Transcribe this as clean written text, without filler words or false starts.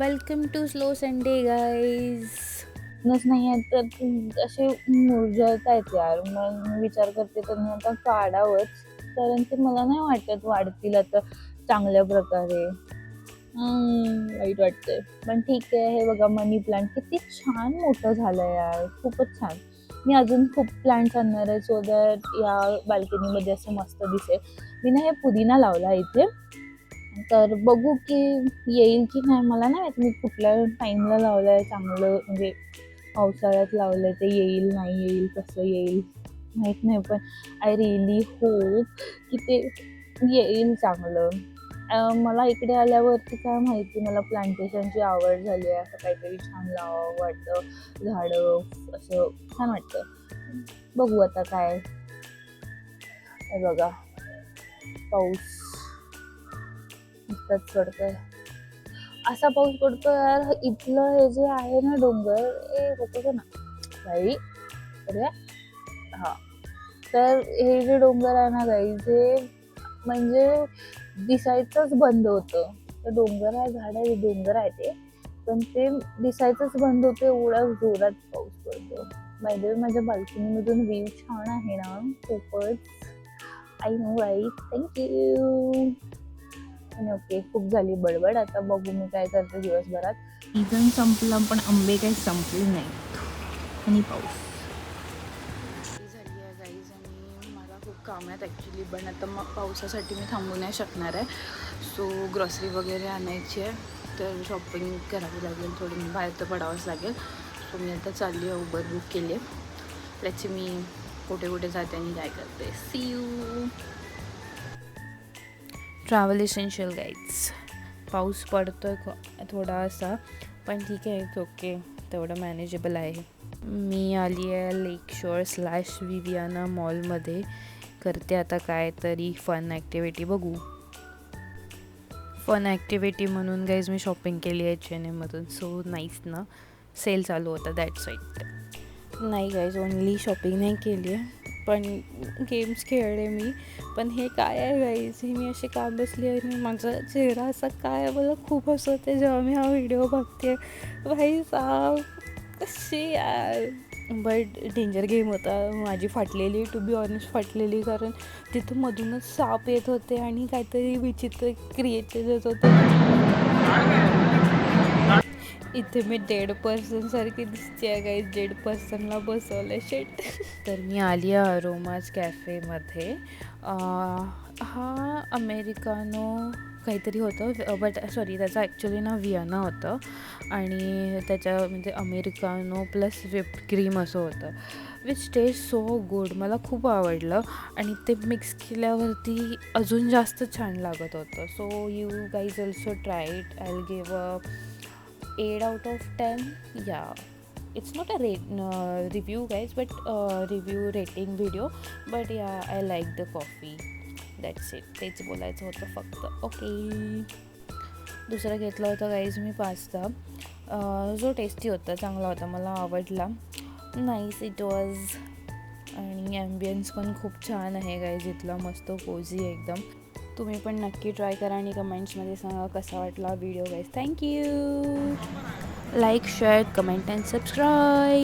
Welcome to slow Sunday guys. नच नाही आहे तर असे मुरझळत आहेत यार. मग मी विचार करते तर मी आता काढावंच, कारण ते मला नाही वाटत वाढतील आता चांगल्या प्रकारे. वाईट वाटतंय, पण ठीक आहे. हे बघा, मनी प्लांट किती छान मोठं झालं यार, खूपच छान. मी अजून खूप प्लांट्स आणणार आहे सो दॅट या बाल्कनीमध्ये असं मस्त दिसेल. मी ना हे पुदिना लावला इथे, तर बघू की येईल की नाही. मला नाही माहित मी कुठल्या टाईमला लावलंय चांगलं, म्हणजे पावसाळ्यात लावलंय ते येईल नाही येईल कसं येईल माहीत नाही, पण आय रिअली होप की ते येईल चांगलं. मला इकडे आल्यावरती काय माहिती, मला प्लांटेशनची आवड झाली आहे. असं काहीतरी छान लावावं वाटतं, झाडं असं छान वाटतं. बघू आता काय. हे बघा, पाऊस नुसताच पडतोय. असा पाऊस पडतो यार. इथलं हे जे आहे ना डोंगर, होतं ना बाई, अरे हा, तर हे जे डोंगर आहे ना गाई, ते म्हणजे दिसायचंच बंद होतं. तर डोंगर आहे, झाड आहे, डोंगर आहे ते, पण ते दिसायचंच बंद होतं, एवढ्या जोरात पाऊस पडतो. बाय द वे, माझ्या बाल्कनीमधून व्ह्यू छान आहे ना, खूपच. I know right, thank you. आणि ओके, खूप झाली बडबड. आता बघू मी काय करते दिवसभरात. सीझन संपला पण आंबे काही संपले नाहीत आणि पाऊस झाली आहे गाईज. आणि मला खूप काम आहेत ॲक्च्युली, पण आता मग पावसासाठी मी थांबू नाही शकणार आहे. सो ग्रॉसरी वगैरे आणायची आहे, तर शॉपिंग करावी लागेल, थोडी बाहेर तर पडावंच लागेल. सो मी आता चालली आहे, उबर बुक केली आहे. त्याची मी कुठे कुठे जाते आणि काय करते. See you. Travel essential guides. पाऊस पडतो आहे थोडासा, पण ठीक आहे, इट्स ओके, तेवढं मॅनेजेबल आहे. मी आली आहे लेक शोअर / विवियाना मॉलमध्ये. करते आता काय तरी फन ॲक्टिव्हिटी, बघू. फन ॲक्टिव्हिटी म्हणून गाईज मी शॉपिंग केली आहे H&Mमधून. सो नाईस ना, सेल चालू होता, दॅट्स राईट. नाही गाईज, ओनली शॉपिंग नाही केली आहे, पण गेम्स खेळले मी. पण हे काय आहे गाईज, हे मी अशी का बसली आहे आणि माझा चेहरा असा काय आहे, मला खूप हसवते जेव्हा मी हा व्हिडिओ बघते. भाई साब, कशी यार. बट डेंजर गेम होता. माझी फाटलेली, टू बी ऑनेस्ट फाटलेली, कारण तिथं मधूनच साप येत होते आणि काहीतरी विचित्र क्रिएटेड येत होते. इथे मी डेड पर्सन सारखी दिसते आहे गाईज, डेड पर्सनला बसवलं शेट. तर मी आली आहे अरोमाज कॅफेमध्ये. हा अमेरिकानो काहीतरी होतं, बट सॉरी, त्याचं ॲक्च्युली नाव वियाना होतं. आणि त्याच्या म्हणजे अमेरिकानो प्लस व्हिप्ड क्रीम असं होतं, विच टेस्ट सो गुड. मला खूप आवडलं आणि ते मिक्स केल्यावरती अजून जास्त छान लागत होतं. So you guys also try it. I will give 8 out of 10. Yeah, it's not a review guys, but review rating video, but yeah, I like the coffee. That's it. तेच बोलायचं होतं फक्त. ओके. दुसरं घेतलं होतं गाईज मी pasta, जो tasty होता, चांगला होता, मला आवडला. Nice it was. आणि ॲम्बियन्स पण खूप छान आहे गाईज इथला, मस्त कोझी एकदम. तुम्ही पण नक्की ट्राय करा आणि कमेंट्समध्ये सांगा कसा वाटला video guys. Thank you. Like, share, comment and subscribe.